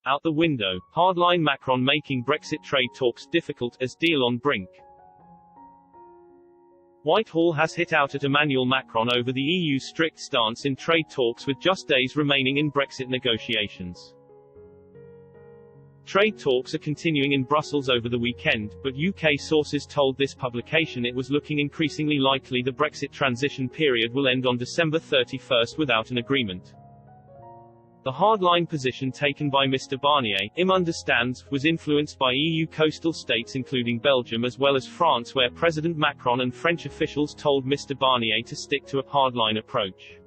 Out the window. Hardline Macron making Brexit trade talks difficult, as deal on brink. Whitehall has hit out at Emmanuel Macron over the EU's strict stance in trade talks with just days remaining in Brexit negotiations. Trade talks are continuing in Brussels over the weekend, but UK sources told this publication it was looking increasingly likely the Brexit transition period will end on December 31 without an agreement. The hardline position taken by Mr. Barnier, IM understands, was influenced by EU coastal states including Belgium as well as France, where President Macron and French officials told Mr. Barnier to stick to a hardline approach.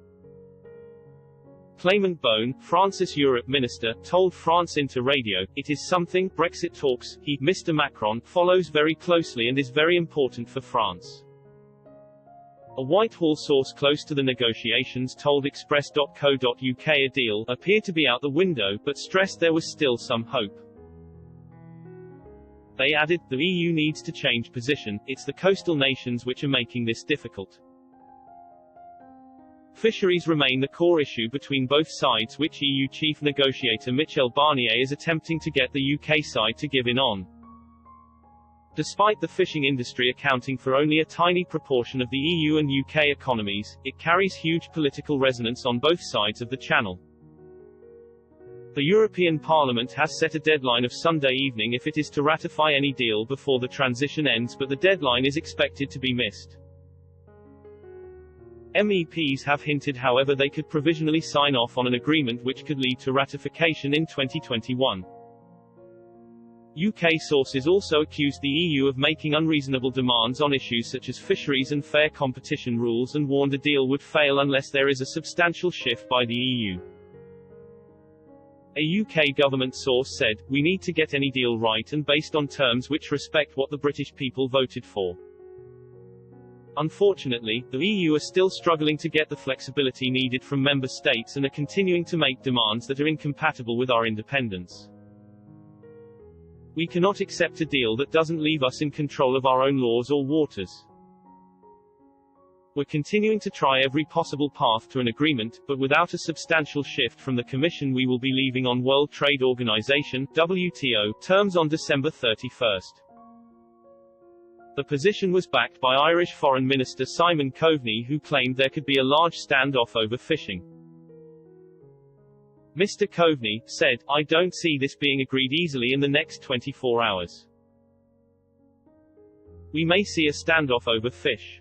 Clément Beaune, France's Europe minister, told France Inter Radio, "It is something, Brexit talks, Mr. Macron, follows very closely and is very important for France." A Whitehall source close to the negotiations told Express.co.uk a deal appeared to be out the window, but stressed there was still some hope. They added, "The EU needs to change position, it's the coastal nations which are making this difficult." Fisheries remain the core issue between both sides, which EU chief negotiator Michel Barnier is attempting to get the UK side to give in on. Despite the fishing industry accounting for only a tiny proportion of the EU and UK economies, it carries huge political resonance on both sides of the channel. The European Parliament has set a deadline of Sunday evening if it is to ratify any deal before the transition ends, but the deadline is expected to be missed. MEPs have hinted, however, they could provisionally sign off on an agreement which could lead to ratification in 2021. UK sources also accused the EU of making unreasonable demands on issues such as fisheries and fair competition rules and warned a deal would fail unless there is a substantial shift by the EU. A UK government source said, "We need to get any deal right and based on terms which respect what the British people voted for." Unfortunately, the EU are still struggling to get the flexibility needed from member states and are continuing to make demands that are incompatible with our independence. "We cannot accept a deal that doesn't leave us in control of our own laws or waters. We're continuing to try every possible path to an agreement, but without a substantial shift from the Commission we will be leaving on World Trade Organization (WTO) terms on December 31. The position was backed by Irish Foreign Minister Simon Coveney, who claimed there could be a large standoff over fishing. Mr. Coveney said, "I don't see this being agreed easily in the next 24 hours. We may see a standoff over fish.